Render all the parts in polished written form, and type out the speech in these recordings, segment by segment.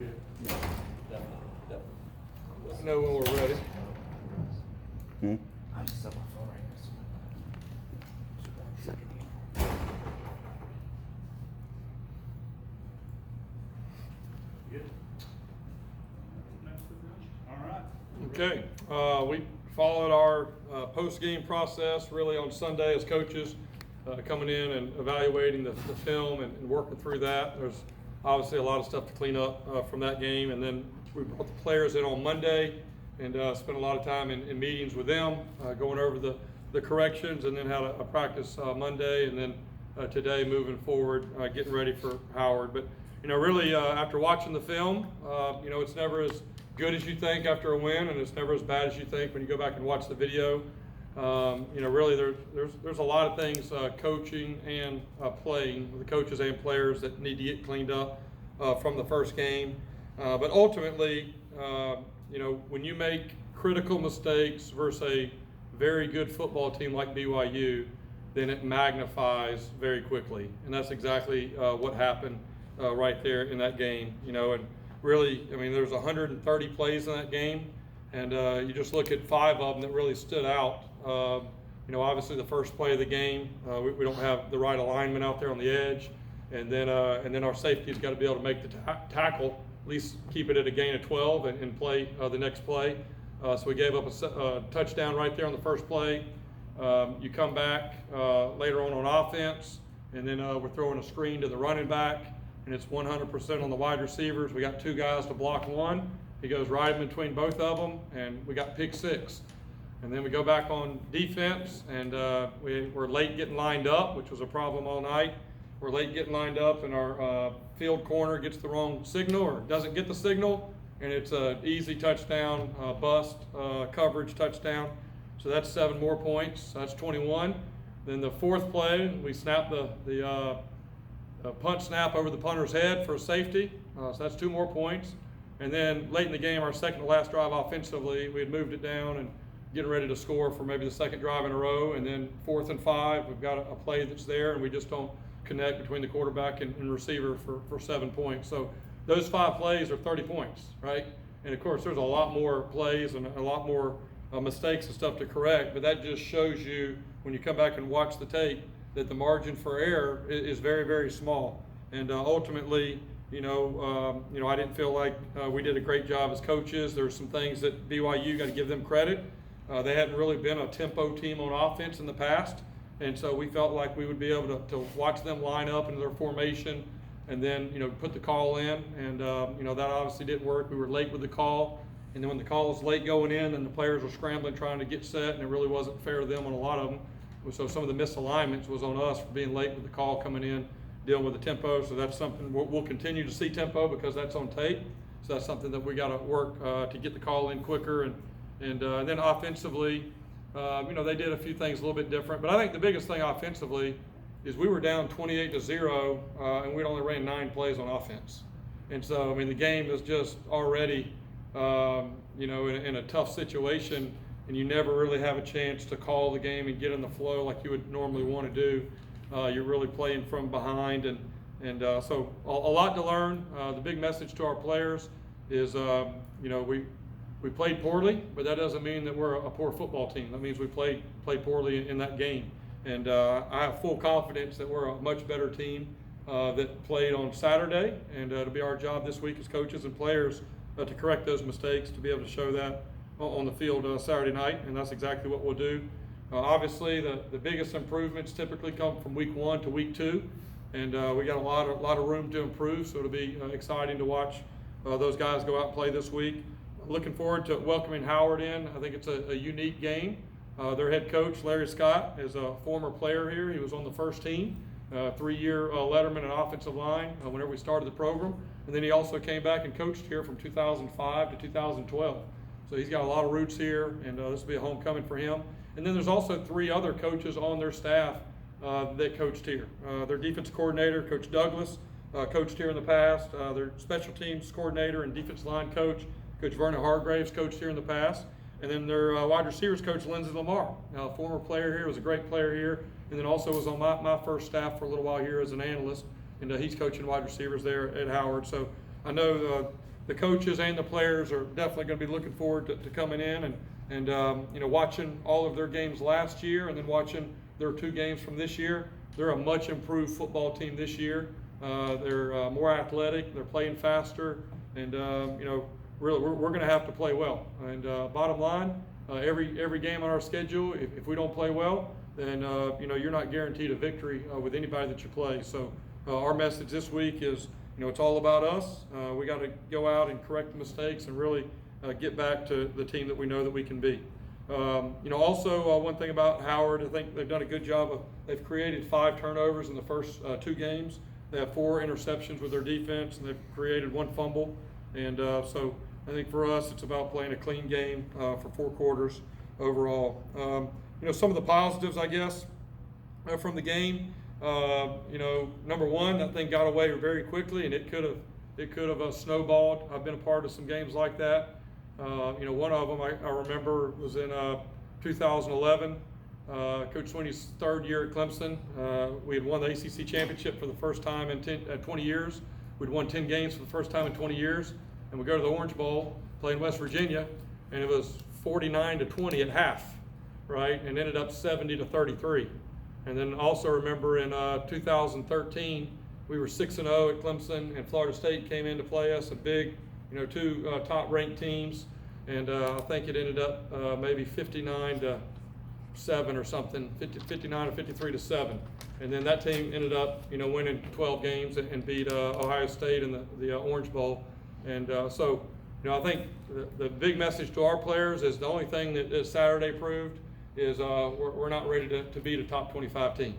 Definitely. Know when we're ready. I just set my phone right here. Okay, we followed our post-game process really on Sunday as coaches, coming in and evaluating the film and working through that. There's obviously a lot of stuff to clean up from that game, and then we brought the players in on Monday and spent a lot of time in meetings with them, going over the corrections, and then had a practice Monday, and then today moving forward, getting ready for Howard. But really after watching the film, it's never as good as you think after a win, and it's never as bad as you think when you go back and watch the video. Really there's a lot of things coaching and playing with the coaches and players that need to get cleaned up from the first game. But ultimately, when you make critical mistakes versus a very good football team like BYU, then it magnifies very quickly, and that's exactly what happened right there in that game. And really, there's 130 plays in that game, and you just look at 5 of them that really stood out. Obviously the first play of the game, we don't have the right alignment out there on the edge, and then our safety's got to be able to make the tackle, at least keep it at a gain of 12 and play the next play. So we gave up a touchdown right there on the first play. You come back later on offense, and then we're throwing a screen to the running back, and it's 100% on the wide receivers. We got 2 guys to block one. He goes right in between both of them, and we got pick 6. And then we go back on defense, and we're late getting lined up, which was a problem all night. We're late getting lined up, and our field corner gets the wrong signal or doesn't get the signal, and it's an easy touchdown, bust coverage touchdown. So that's 7 more points. So that's 21. Then the fourth play, we snap the punt snap over the punter's head for a safety. So that's 2 more points. And then late in the game, our second to last drive offensively, we had moved it down and getting ready to score for maybe the second drive in a row. And then 4th and 5, we've got a play that's there, and we just don't connect between the quarterback and receiver for 7 points. So those 5 plays are 30 points, right? And of course, there's a lot more plays and a lot more mistakes and stuff to correct, but that just shows you when you come back and watch the tape that the margin for error is very, very small. And ultimately, I didn't feel like we did a great job as coaches. There's some things that BYU got to give them credit. They hadn't really been a tempo team on offense in the past, and so we felt like we would be able to watch them line up into their formation and then put the call in, and that obviously didn't work. We were late with the call, and then when the call was late going in, and the players were scrambling trying to get set, and it really wasn't fair to them on a lot of them. So some of the misalignments was on us for being late with the call coming in, dealing with the tempo. So that's something we'll continue to see tempo because that's on tape. So that's something that we got to work to get the call in quicker, and then offensively, they did a few things a little bit different. But I think the biggest thing offensively is we were down 28-0, and we only ran 9 plays on offense. And so, the game is just already, in a tough situation, and you never really have a chance to call the game and get in the flow like you would normally want to do. You're really playing from behind, and so a lot to learn. The big message to our players is, we played poorly, but that doesn't mean that we're a poor football team. That means we played poorly in that game. And I have full confidence that we're a much better team that played on Saturday, and it'll be our job this week as coaches and players to correct those mistakes, to be able to show that on the field Saturday night, and that's exactly what we'll do. Obviously, the biggest improvements typically come from week 1 to week 2, and we got a lot of room to improve, so it'll be exciting to watch those guys go out and play this week. Looking forward to welcoming Howard in. I think it's a unique game. Their head coach, Larry Scott, is a former player here. He was on the first team, 3-year letterman in offensive line whenever we started the program. And then he also came back and coached here from 2005 to 2012. So he's got a lot of roots here, and this will be a homecoming for him. And then there's also 3 other coaches on their staff that coached here. Their defense coordinator, Coach Douglas, coached here in the past. Their special teams coordinator and defense line coach, Coach Vernon Hargraves, coached here in the past. And then their wide receivers coach, Lindsey Lamar, a former player here, was a great player here, and then also was on my first staff for a little while here as an analyst, and he's coaching wide receivers there at Howard. So I know the coaches and the players are definitely going to be looking forward to coming in and watching all of their games last year and then watching their 2 games from this year. They're a much improved football team this year. They're more athletic. They're playing faster, and really we're going to have to play well. And bottom line, every game on our schedule, if we don't play well, then you're not guaranteed a victory with anybody that you play. So our message this week is, it's all about us. We got to go out and correct the mistakes and really get back to the team that we know that we can be. Also one thing about Howard, I think they've done a good job they've created 5 turnovers in the first 2 games. They have 4 interceptions with their defense, and they've created 1 fumble. And so I think for us, it's about playing a clean game for 4 quarters overall. Some of the positives, I guess, from the game. Number one, that thing got away very quickly, and it could have snowballed. I've been a part of some games like that. One of them I remember was in 2011. Coach Sweeney's 3rd year at Clemson. We had won the ACC championship for the first time in 20 years. We'd won 10 games for the first time in 20 years. And we go to the Orange Bowl, play in West Virginia, and it was 49-20 at half, right? And ended up 70-33. And then also remember in 2013, we were 6-0 at Clemson, and Florida State came in to play us, a big, 2 top-ranked teams, and I think it ended up maybe 59-7 or something, 59 or 53-7. And then that team ended up, winning 12 games and beat Ohio State in the Orange Bowl. And so, I think the big message to our players is the only thing that Saturday proved is we're not ready to beat a top 25 team.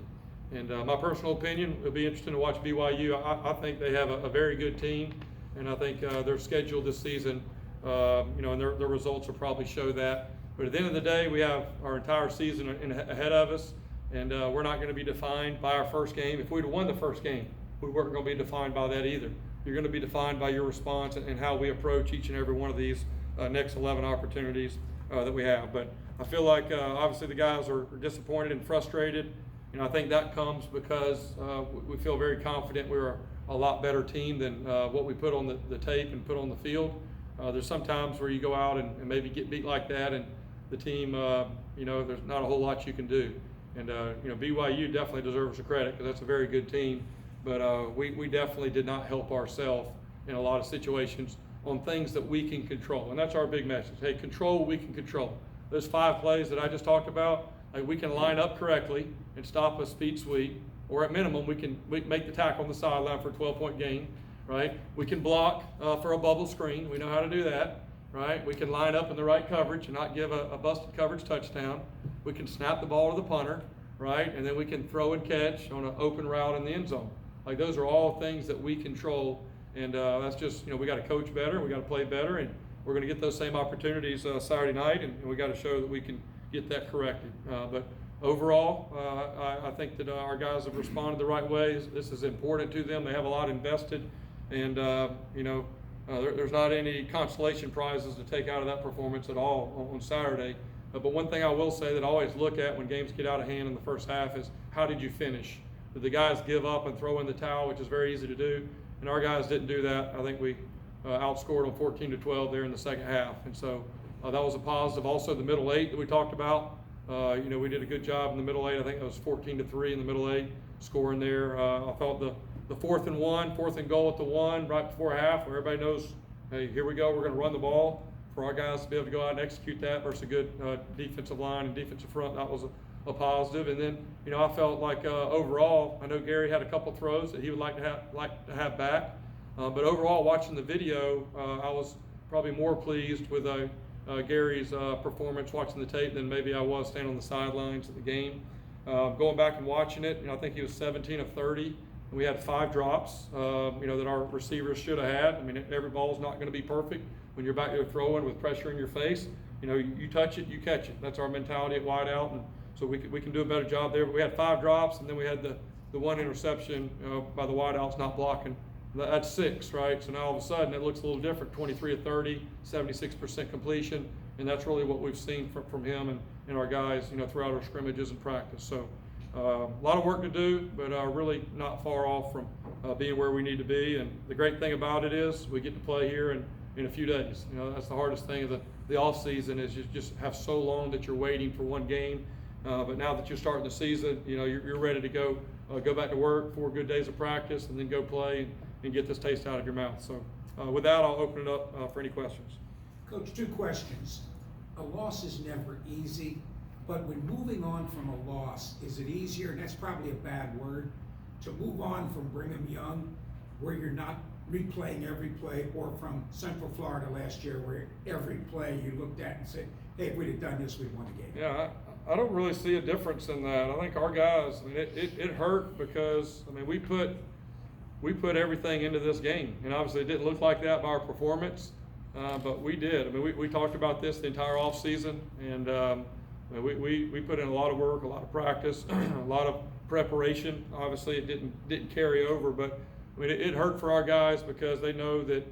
And my personal opinion, it'll be interesting to watch BYU. I think they have a very good team, and I think their schedule this season, and their results will probably show that. But at the end of the day, we have our entire season ahead of us, and we're not going to be defined by our first game. If we'd have won the first game, we weren't going to be defined by that either. You're going to be defined by your response and how we approach each and every one of these next 11 opportunities that we have. But I feel like obviously the guys are disappointed and frustrated. I think that comes because we feel very confident we're a lot better team than what we put on the tape and put on the field. There's some times where you go out and maybe get beat like that, and the team, there's not a whole lot you can do. And BYU definitely deserves the credit because that's a very good team. But we definitely did not help ourselves in a lot of situations on things that we can control. And that's our big message. Hey, control what we can control. Those 5 plays that I just talked about, we can line up correctly and stop a speed sweep, or at minimum, we can make the tackle on the sideline for a 12-point gain, right? We can block for a bubble screen. We know how to do that, right? We can line up in the right coverage and not give a busted coverage touchdown. We can snap the ball to the punter, right? And then we can throw and catch on an open route in the end zone. Like, those are all things that we control, and that's just, we got to coach better, we got to play better, and we're going to get those same opportunities Saturday night, and we got to show that we can get that corrected. But overall, I think that our guys have responded the right way. This is important to them. They have a lot invested, and there's not any consolation prizes to take out of that performance at all on Saturday. But one thing I will say that I always look at when games get out of hand in the first half is, how did you finish? Did the guys give up and throw in the towel, which is very easy to do? And our guys didn't do that. I think we outscored them 14-12 there in the second half. And so that was a positive. Also, the middle 8 that we talked about, we did a good job in the middle 8. I think it was 14-3 in the middle 8, scoring there. I thought the 4th and 1, 4th and goal at the 1 right before half, where everybody knows, hey, here we go, we're going to run the ball. For our guys to be able to go out and execute that versus a good defensive line and defensive front, that was a positive. And then, I felt like overall, I know Gary had a couple throws that he would like to have back. But overall, watching the video, I was probably more pleased with Gary's performance watching the tape than maybe I was standing on the sidelines of the game. Going back and watching it, I think he was 17 of 30. And we had 5 drops, that our receivers should have had. I mean, every ball is not going to be perfect when you're back there throwing with pressure in your face. You touch it, you catch it. That's our mentality at wideout, and so we can do a better job there. But we had 5 drops, and then we had the 1 interception by the wideouts not blocking. That's 6, right? So now all of a sudden it looks a little different. 23 of 30, 76% completion, and that's really what we've seen from him and our guys, throughout our scrimmages and practice. So a lot of work to do, but really not far off from being where we need to be. And the great thing about it is we get to play here in a few days. You know, that's the hardest thing of the off season is you just have so long that you're waiting for one game. But now that you're starting the season, you know, you're ready to go back to work, 4 good days of practice, and then go play and get this taste out of your mouth. So with that, I'll open it up for any questions. Coach, 2 questions. A loss is never easy, but when moving on from a loss, is it easier, and that's probably a bad word, to move on from Brigham Young, where you're not replaying every play, or from Central Florida last year, where every play you looked at and said, hey, if we'd have done this, we'd won the game? Yeah, I don't really see a difference in that. I think our guys, I mean, it hurt because, I mean, we put everything into this game, and obviously it didn't look like that by our performance, but we did. I mean, we talked about this the entire off season, and we put in a lot of work, a lot of practice, a lot of preparation. Obviously, it didn't carry over, but I mean, it hurt for our guys because they know that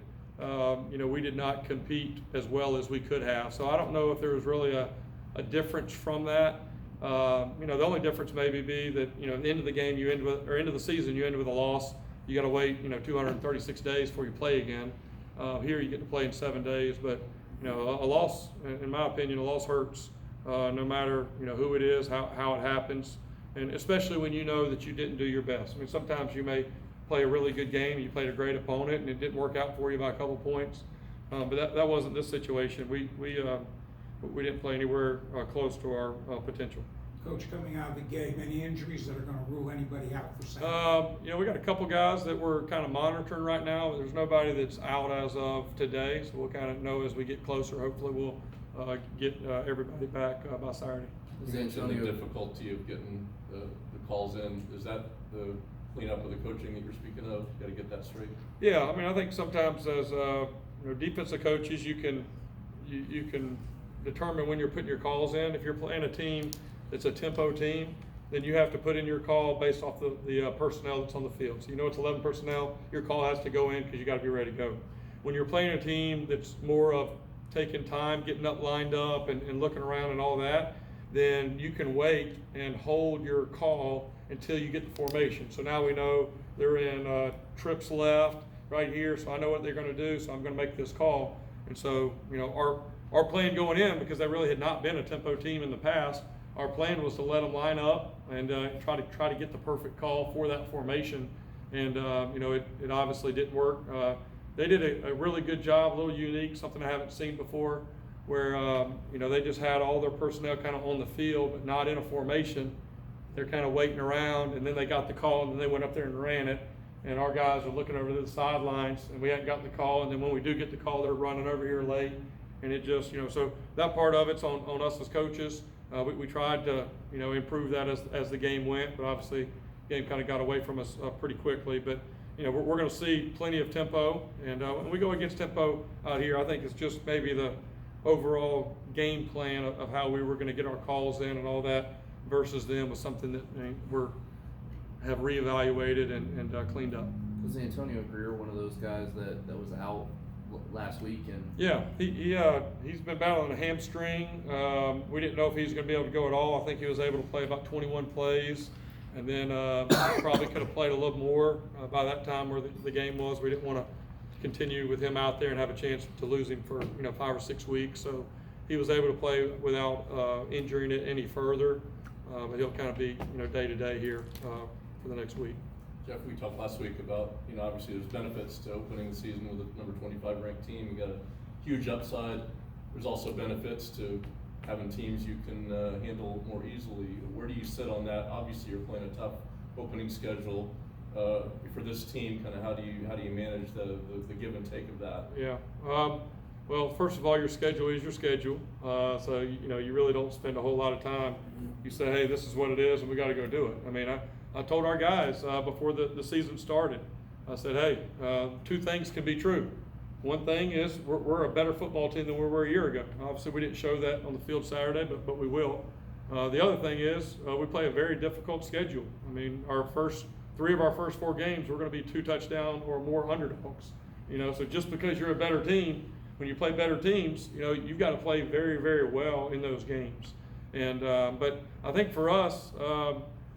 you know, we did not compete as well as we could have. So I don't know if there was really a difference from that. You know, the only difference maybe be that, you know, at the end of the game you end with, or end of the season you end with a loss. You got to wait, you know, 236 days before you play again. Here you get to play in 7 days, but you know, a loss, in my opinion, a loss hurts no matter, you know, who it is, how it happens, and especially when you know that you didn't do your best. I mean, sometimes you may play a really good game, you played a great opponent, and it didn't work out for you by a couple points. But that wasn't this situation. We didn't play anywhere close to our potential. Coach, coming out of the game, any injuries that are going to rule anybody out for Saturday? You know, we got a couple guys that we're kind of monitoring right now. There's nobody that's out as of today, so we'll kind of know as we get closer. Hopefully we'll get everybody back by Saturday. You mentioned the difficulty of getting the calls in. Is that the cleanup of the coaching that you're speaking of? You got to get that straight. Yeah, I mean, I think sometimes as you know, defensive coaches, you can determine when you're putting your calls in. If you're playing a team that's a tempo team, then you have to put in your call based off the personnel that's on the field. So you know it's 11 personnel, your call has to go in because you got to be ready to go. When you're playing a team that's more of taking time, getting up, lined up, and looking around and all that, then you can wait and hold your call until you get the formation. So now we know they're in trips left right here, so I know what they're going to do, so I'm going to make this call. And so, you know, our plan going in, because they really had not been a tempo team in the past, our plan was to let them line up and try to get the perfect call for that formation. And you know, it obviously didn't work. They did a really good job, a little unique, something I haven't seen before, where you know, they just had all their personnel kind of on the field, but not in a formation. They're kind of waiting around, and then they got the call, and then they went up there and ran it. And our guys are looking over to the sidelines, and we hadn't gotten the call. And then when we do get the call, they're running over here late, and it just, you know, so that part of it's on us as coaches. We tried to, you know, improve that as the game went, but obviously the game kind of got away from us pretty quickly. But you know, we're going to see plenty of tempo, and when we go against tempo out here, I think it's just maybe the overall game plan of how we were going to get our calls in and all that versus them was something that have reevaluated and cleaned up. Was Antonio Greer one of those guys that was out last week? And yeah, he's been battling a hamstring. We didn't know if he was going to be able to go at all. I think he was able to play about 21 plays, and then probably could have played a little more by that time where the game was. We didn't want to continue with him out there and have a chance to lose him for 5 or 6 weeks. So he was able to play without injuring it any further. But he'll kind of be day to day here for the next week. Jeff, we talked last week about, obviously there's benefits to opening the season with a number 25 ranked team. You got a huge upside. There's also benefits to having teams you can handle more easily. Where do you sit on that? Obviously you're playing a tough opening schedule. For this team, kind of how do you manage the give and take of that? Yeah. Well, first of all, your schedule is your schedule. So you really don't spend a whole lot of time. You say, hey, this is what it is, and we got to go do it. I mean, I told our guys before the season started, I said, hey, 2 things can be true. One thing is we're a better football team than we were a year ago. Obviously, we didn't show that on the field Saturday, but we will. The other thing is we play a very difficult schedule. I mean, 3 of our first 4 games, we're going to be 2 touchdown or more underdogs. So just because you're a better team, when you play better teams, you've got to play very, very well in those games. And but I think for us,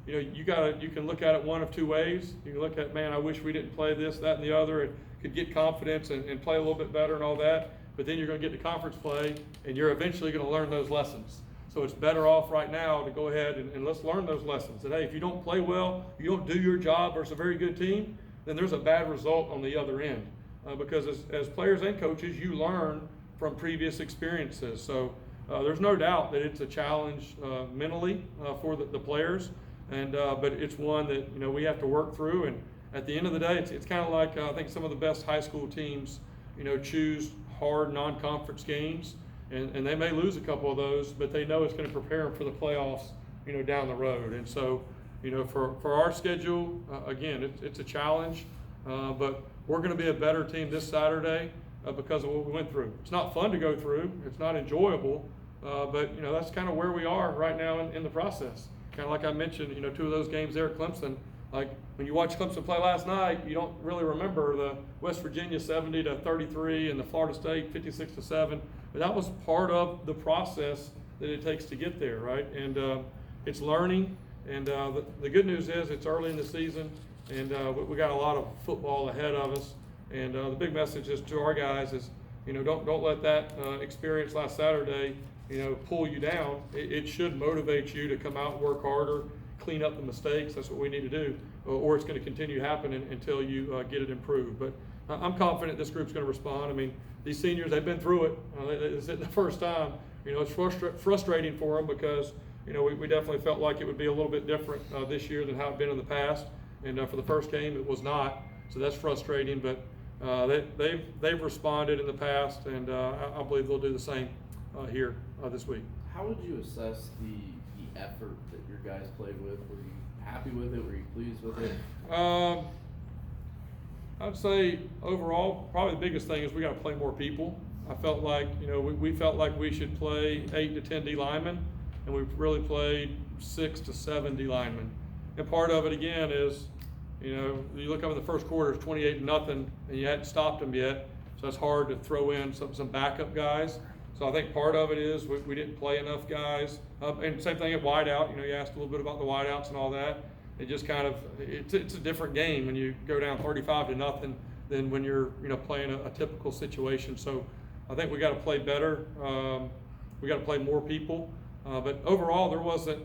you can look at it one of 2 ways. You can look at, man, I wish we didn't play this, that, and the other, and could get confidence and play a little bit better and all that, but then you're going to get to conference play, and you're eventually going to learn those lessons. So it's better off right now to go ahead and let's learn those lessons. That, hey, if you don't play well, you don't do your job versus a very good team, then there's a bad result on the other end. Because as players and coaches, you learn from previous experiences. So there's no doubt that it's a challenge mentally for the players, but it's one that we have to work through. And at the end of the day, it's kind of like I think some of the best high school teams choose hard non-conference games. And they may lose a couple of those, but they know it's going to prepare them for the playoffs, down the road. And so, for our schedule, again, it's a challenge, but we're going to be a better team this Saturday because of what we went through. It's not fun to go through. It's not enjoyable, but that's kind of where we are right now in the process. Kind of like I mentioned, 2 of those games there at Clemson. Like when you watch Clemson play last night, you don't really remember the West Virginia 70-33 and the Florida State 56-7. But that was part of the process that it takes to get there, right? And it's learning. And the good news is it's early in the season, and we got a lot of football ahead of us. And the big message is to our guys is, don't let that experience last Saturday, pull you down. It should motivate you to come out and work harder, clean up the mistakes. That's what we need to do, or it's going to continue happening until you get it improved. But I'm confident this group's going to respond. I mean, these seniors, they've been through it. It's the first time. It's frustrating for them because we definitely felt like it would be a little bit different this year than how it's been in the past. And for the first game, it was not. So that's frustrating. But they've responded in the past, and I believe they'll do the same here this week. How would you assess the effort that your guys played with? Were you happy with it? Were you pleased with it? I'd say overall, probably the biggest thing is we got to play more people. I felt like, we felt like we should play 8 to 10 D linemen, and we've really played 6 to 7 D linemen. And part of it again is, you look up in the first quarter, it's 28-0, and you hadn't stopped them yet, so it's hard to throw in some backup guys. So I think part of it is we didn't play enough guys. And same thing at wideout. You asked a little bit about the wideouts and all that. It just kind of it's a different game when you go down 35-0 than when you're playing a typical situation. So I think we got to play better. We got to play more people. But overall, there wasn't.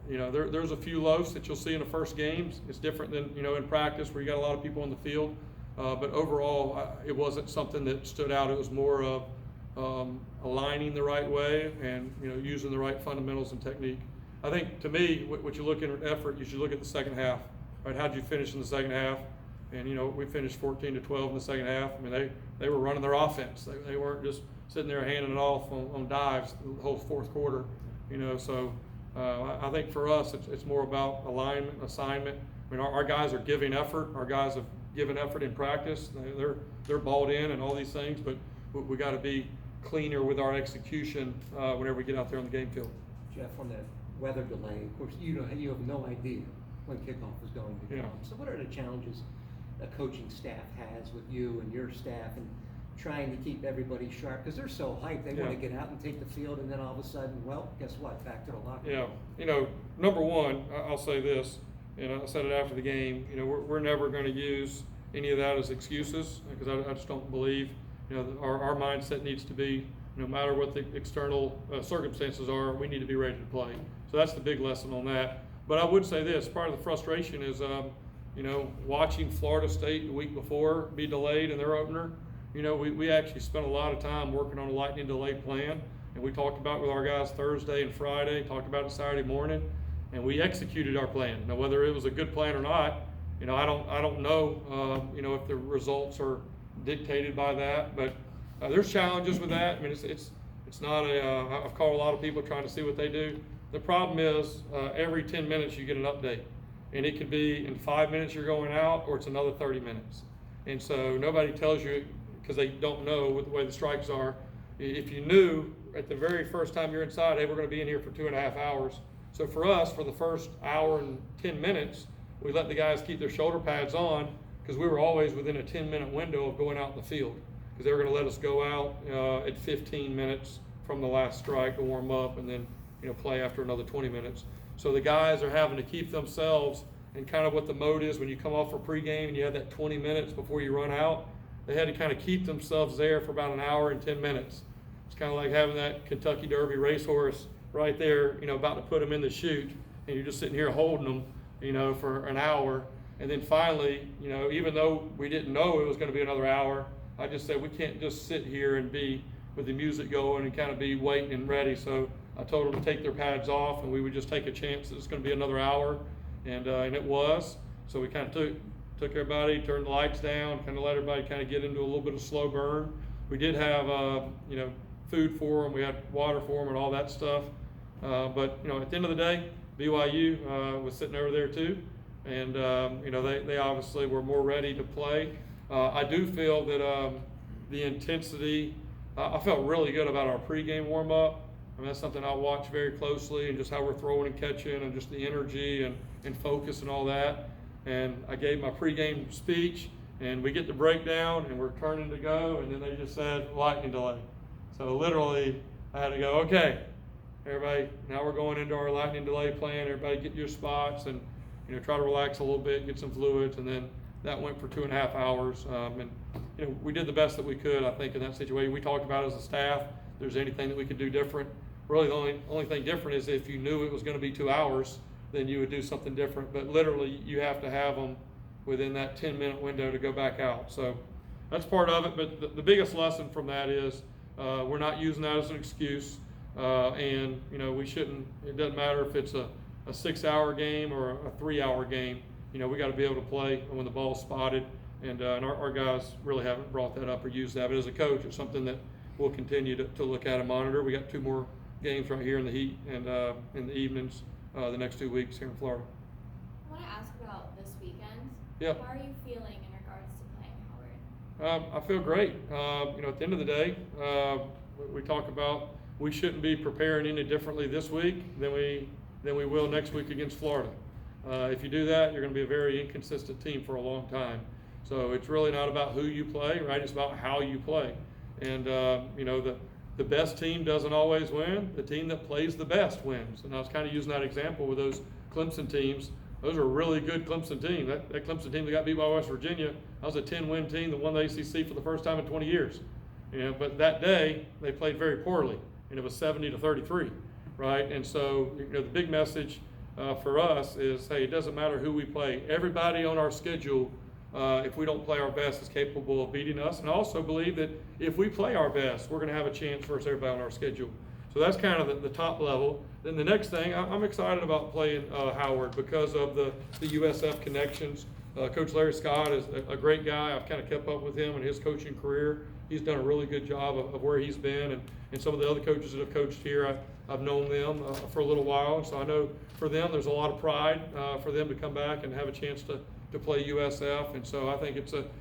There's a few lows that you'll see in the first games. It's different than in practice where you got a lot of people in the field. But overall, it wasn't something that stood out. It was more of aligning the right way and using the right fundamentals and technique. I think to me, what you look at effort, you should look at the second half. Right? How'd you finish in the second half? And we finished 14-12 in the second half. I mean, they were running their offense. They weren't just sitting there handing it off on dives the whole fourth quarter. So I think for us, it's more about alignment, assignment. I mean, our guys are giving effort. Our guys have given effort in practice. They're balled in and all these things, but we got to be cleaner with our execution whenever we get out there on the game field. Jeff, on that weather delay, of course, you have no idea when kickoff is going to come. So what are the challenges a coaching staff has with you and your staff and trying to keep everybody sharp? Because they're so hyped, they want to get out and take the field, and then all of a sudden, well, guess what? Back to the locker room. Yeah, number one, I'll say this, and I said it after the game, we're never going to use any of that as excuses, because I just don't believe, our mindset needs to be, no matter what the external circumstances are, we need to be ready to play. So that's the big lesson on that. But I would say this, part of the frustration is, watching Florida State the week before be delayed in their opener. We actually spent a lot of time working on a lightning delay plan, and we talked about it with our guys Thursday and Friday, talked about it Saturday morning, and we executed our plan. Now, whether it was a good plan or not, I don't know, if the results are dictated by that, but there's challenges with that. I mean, it's not I've called a lot of people trying to see what they do. The problem is every 10 minutes you get an update, and it could be in 5 minutes you're going out, or it's another 30 minutes. And so nobody tells you, because they don't know what the way the strikes are. If you knew at the very first time you're inside, hey, we're going to be in here for 2.5 hours. So for us, for the first hour and 10 minutes, we let the guys keep their shoulder pads on, because we were always within a 10-minute window of going out in the field, because they were going to let us go out at 15 minutes from the last strike to warm up, and then play after another 20 minutes. So the guys are having to keep themselves and kind of what the mode is when you come off for pregame and you have that 20 minutes before you run out. They had to kind of keep themselves there for about an hour and 10 minutes. It's kind of like having that Kentucky Derby racehorse right there, you know, about to put them in the chute, and you're just sitting here holding them, you know, for an hour. And then finally, you know, even though we didn't know it was going to be another hour, I just said we can't just sit here and be with the music going and kind of be waiting and ready. So I told them to take their pads off, and we would just take a chance that it's going to be another hour, and it was. So we kind of took everybody, turned the lights down, kind of let everybody kind of get into a little bit of slow burn. We did have, you know, food for them. We had water for them and all that stuff. But, you know, at the end of the day, BYU was sitting over there too. And, you know, they obviously were more ready to play. I do feel that the intensity, I felt really good about our pregame warm-up. I mean, that's something I watch very closely, and just how we're throwing and catching and just the energy and focus and all that. And I gave my pregame speech, and we get the breakdown, and we're turning to go, and then they just said lightning delay. So literally, I had to go, okay, everybody, now we're going into our lightning delay plan. Everybody get your spots and, you know, try to relax a little bit, get some fluids, and then that went for 2.5 hours. And, you know, we did the best that we could, I think, in that situation. We talked about it as a staff. If there's anything that we could do different. Really, the only thing different is if you knew it was going to be 2 hours, then you would do something different. But literally, you have to have them within that 10-minute window to go back out. So that's part of it. But the biggest lesson from that is we're not using that as an excuse. And, you know, we shouldn't, it doesn't matter if it's a 6-hour game or a 3-hour game. You know, we got to be able to play when the ball's spotted. And our guys really haven't brought that up or used that. But as a coach, it's something that we'll continue to look at and monitor. We got 2 more games right here in the heat and in the evenings the next 2 weeks here in Florida. I want to ask about this weekend. Yeah. How are you feeling in regards to playing Howard? I feel great. You know, at the end of the day, we talk about we shouldn't be preparing any differently this week than we will next week against Florida. If you do that, you're going to be a very inconsistent team for a long time. So it's really not about who you play, right? It's about how you play. And, you know, the best team doesn't always win. The team that plays the best wins. And I was kind of using that example with those Clemson teams. Those are a really good Clemson team. That Clemson team that got beat by West Virginia, that was a 10-win team that won the ACC for the first time in 20 years. You know, but that day, they played very poorly, and it was 70-33, right? And so, you know, the big message for us is, hey, it doesn't matter who we play. Everybody on our schedule, if we don't play our best, is capable of beating us. And I also believe that if we play our best, we're going to have a chance versus everybody on our schedule. So that's kind of the top level. Then the next thing, I'm excited about playing Howard because of the USF connections. Coach Larry Scott is a great guy. I've kind of kept up with him in his coaching career. He's done a really good job of where he's been, and some of the other coaches that have coached here, I've known them for a little while. And so I know for them, there's a lot of pride for them to come back and have a chance to play USF. And so I think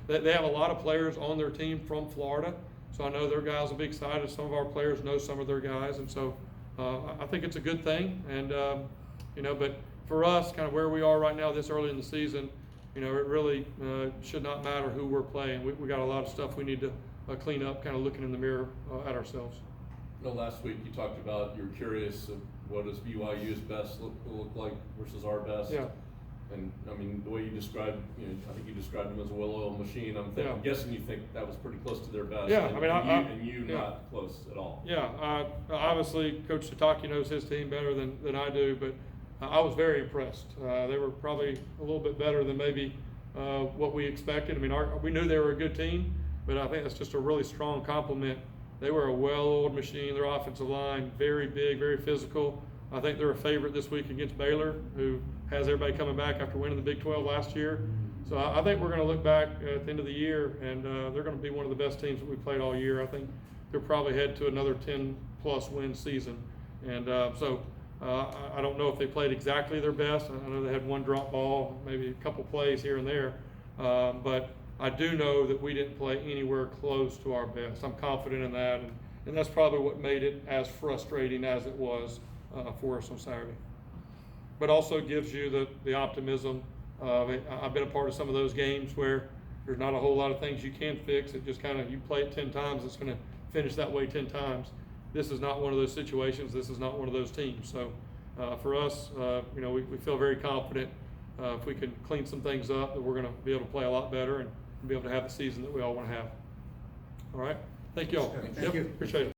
they have a lot of players on their team from Florida. So I know their guys will be excited. Some of our players know some of their guys. And so I think it's a good thing. And, you know, but for us, kind of where we are right now this early in the season, you know, it really should not matter who we're playing. We got a lot of stuff we need to clean up, kind of looking in the mirror at ourselves. You know, last week you talked about you're curious of what does BYU's best look like versus our best. Yeah. And I mean, the way you described, you know, I think you described them as a well-oiled machine. I'm guessing you think that was pretty close to their best. Yeah, and, I mean, you not close at all. Yeah, obviously Coach Sataki knows his team better than I do, but I was very impressed. They were probably a little bit better than maybe what we expected. I mean, we knew they were a good team, but I think that's just a really strong compliment. They were a well-oiled machine. Their offensive line, very big, very physical. I think they're a favorite this week against Baylor, who has everybody coming back after winning the Big 12 last year. So I think we're going to look back at the end of the year, and they're going to be one of the best teams that we played all year. I think they're probably head to another 10-plus win season. And so I don't know if they played exactly their best. I know they had one drop ball, maybe a couple plays here and there. But I do know that we didn't play anywhere close to our best. I'm confident in that, and that's probably what made it as frustrating as it was for us on Saturday. But also gives you the optimism. I've been a part of some of those games where there's not a whole lot of things you can fix. It just kind of, you play it 10 times, it's going to finish that way 10 times. This is not one of those situations. This is not one of those teams. So for us, you know, we feel very confident if we can clean some things up, that we're going to be able to play a lot better and be able to have the season that we all want to have. All right, thank you all. Thank you. Appreciate it.